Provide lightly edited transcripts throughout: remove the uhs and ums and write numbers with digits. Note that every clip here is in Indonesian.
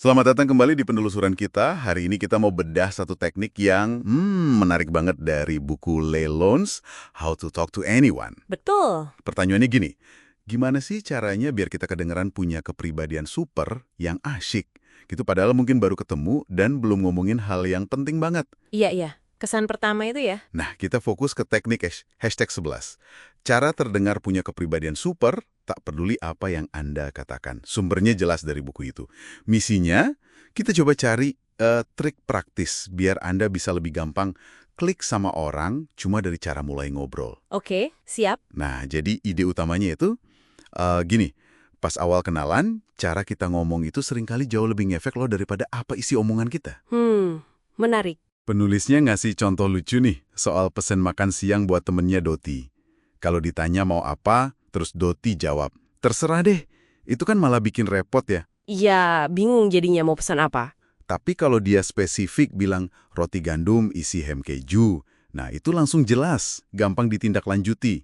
Selamat datang kembali di penelusuran kita. Hari ini kita mau bedah satu teknik yang menarik banget dari buku Leigh Loans, How to Talk to Anyone. Betul. Pertanyaannya gini, gimana sih caranya biar kita kedengeran punya kepribadian super yang asyik? Gitu padahal mungkin baru ketemu dan belum ngomongin hal yang penting banget. Iya. Kesan pertama itu ya. Nah, kita fokus ke teknik hashtag 11. Cara terdengar punya kepribadian super, tak peduli apa yang Anda katakan. Sumbernya jelas dari buku itu. Misinya, kita coba cari trik praktis biar Anda bisa lebih gampang klik sama orang cuma dari cara mulai ngobrol. Oke, siap. Nah, jadi ide utamanya itu gini, pas awal kenalan, cara kita ngomong itu seringkali jauh lebih ngefek loh daripada apa isi omongan kita. Menarik. Penulisnya ngasih contoh lucu nih soal pesen makan siang buat temennya Doti. Kalau ditanya mau apa, terus Doti jawab, terserah deh. Itu kan malah bikin repot ya. Iya, bingung jadinya mau pesan apa. Tapi kalau dia spesifik bilang roti gandum isi ham keju, nah itu langsung jelas, gampang ditindaklanjuti.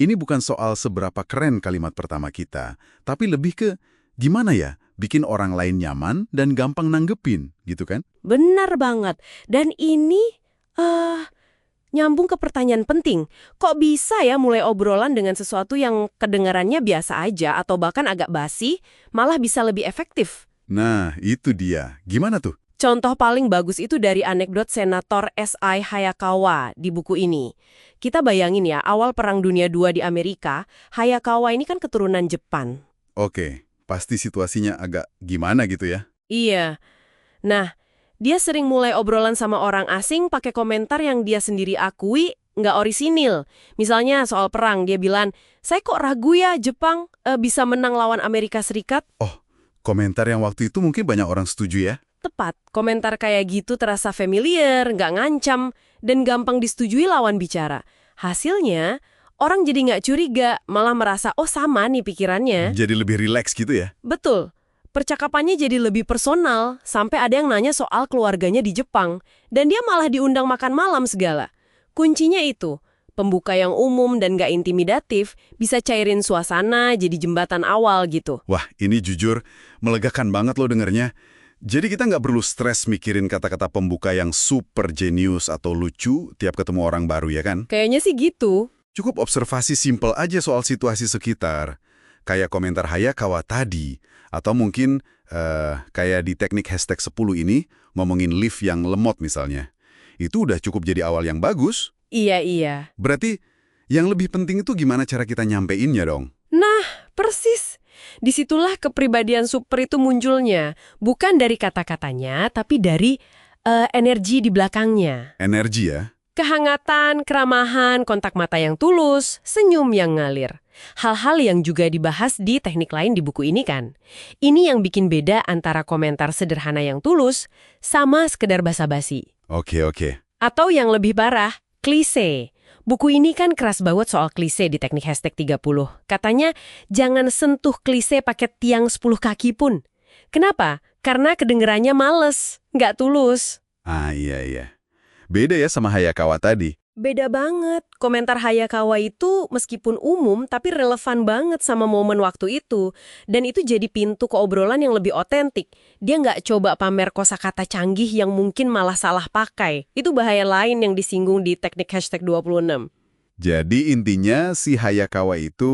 Ini bukan soal seberapa keren kalimat pertama kita, tapi lebih ke gimana ya bikin orang lain nyaman dan gampang nanggepin, gitu kan? Benar banget. Dan ini nyambung ke pertanyaan penting. Kok bisa ya mulai obrolan dengan sesuatu yang kedengarannya biasa aja atau bahkan agak basi, malah bisa lebih efektif? Nah, itu dia. Gimana tuh? Contoh paling bagus itu dari anekdot Senator S.I. Hayakawa di buku ini. Kita bayangin ya, awal Perang Dunia II di Amerika, Hayakawa ini kan keturunan Jepang. Oke, pasti situasinya agak gimana gitu ya? Iya. Nah, dia sering mulai obrolan sama orang asing pakai komentar yang dia sendiri akui nggak orisinil. Misalnya soal perang, dia bilang, saya kok ragu ya Jepang bisa menang lawan Amerika Serikat? Oh, komentar yang waktu itu mungkin banyak orang setuju ya? Tepat, komentar kayak gitu terasa familiar, nggak ngancam, dan gampang disetujui lawan bicara. Hasilnya, orang jadi nggak curiga, malah merasa, oh sama nih pikirannya. Jadi lebih rileks gitu ya? Betul. Percakapannya jadi lebih personal, sampai ada yang nanya soal keluarganya di Jepang. Dan dia malah diundang makan malam segala. Kuncinya itu, pembuka yang umum dan gak intimidatif bisa cairin suasana jadi jembatan awal gitu. Wah, ini jujur melegakan banget loh dengernya. Jadi kita nggak perlu stres mikirin kata-kata pembuka yang super jenius atau lucu tiap ketemu orang baru ya kan? Kayaknya sih gitu. Cukup observasi simpel aja soal situasi sekitar. Kayak komentar Hayakawa tadi. Atau mungkin kayak di teknik hashtag 10 ini, ngomongin lift yang lemot misalnya. Itu udah cukup jadi awal yang bagus. Iya. Berarti yang lebih penting itu gimana cara kita nyampeinnya dong? Nah, persis. Disitulah kepribadian super itu munculnya. Bukan dari kata-katanya, tapi dari energi di belakangnya. Energi ya? Kehangatan, keramahan, kontak mata yang tulus, senyum yang ngalir. Hal-hal yang juga dibahas di teknik lain di buku ini kan. Ini yang bikin beda antara komentar sederhana yang tulus sama sekedar basa-basi. Oke. Atau yang lebih parah, klise. Buku ini kan keras banget soal klise di teknik hashtag 30. Katanya, jangan sentuh klise pakai tiang 10 kaki pun. Kenapa? Karena kedengerannya males, nggak tulus. Ah, iya. Beda ya sama Hayakawa tadi. Beda banget. Komentar Hayakawa itu meskipun umum, tapi relevan banget sama momen waktu itu. Dan itu jadi pintu ke obrolan yang lebih otentik. Dia nggak coba pamer kosakata canggih yang mungkin malah salah pakai. Itu bahaya lain yang disinggung di teknik hashtag 26. Jadi intinya si Hayakawa itu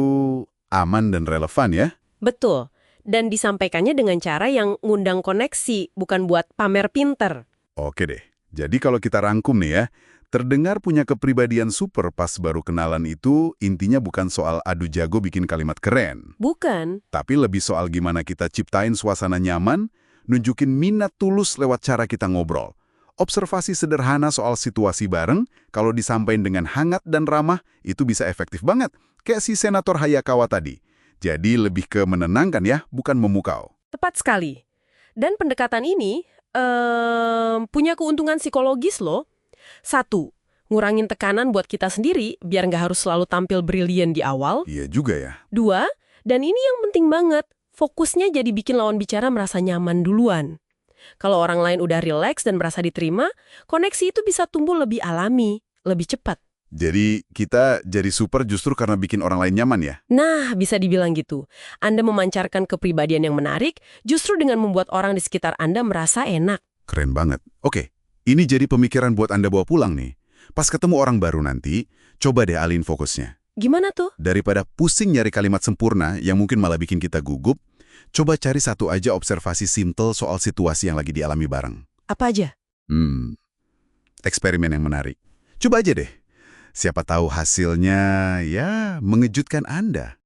aman dan relevan ya? Betul. Dan disampaikannya dengan cara yang ngundang koneksi, bukan buat pamer pinter. Oke deh. Jadi kalau kita rangkum nih ya, terdengar punya kepribadian super pas baru kenalan itu intinya bukan soal adu jago bikin kalimat keren. Bukan. Tapi lebih soal gimana kita ciptain suasana nyaman, nunjukin minat tulus lewat cara kita ngobrol. Observasi sederhana soal situasi bareng, kalau disampaikan dengan hangat dan ramah, itu bisa efektif banget. Kayak si Senator Hayakawa tadi. Jadi lebih ke menenangkan ya, bukan memukau. Tepat sekali. Dan pendekatan ini punya keuntungan psikologis loh. 1, ngurangin tekanan buat kita sendiri biar nggak harus selalu tampil brilian di awal. Iya juga ya. 2, dan ini yang penting banget, fokusnya jadi bikin lawan bicara merasa nyaman duluan. Kalau orang lain udah rileks dan merasa diterima, koneksi itu bisa tumbuh lebih alami, lebih cepat. Jadi kita jadi super justru karena bikin orang lain nyaman ya? Nah, bisa dibilang gitu. Anda memancarkan kepribadian yang menarik justru dengan membuat orang di sekitar Anda merasa enak. Keren banget. Oke, ini jadi pemikiran buat Anda bawa pulang nih. Pas ketemu orang baru nanti, coba deh alihin fokusnya. Gimana tuh? Daripada pusing nyari kalimat sempurna yang mungkin malah bikin kita gugup, coba cari satu aja observasi simple soal situasi yang lagi dialami bareng. Apa aja? Eksperimen yang menarik. Coba aja deh. Siapa tahu hasilnya, ya, mengejutkan Anda.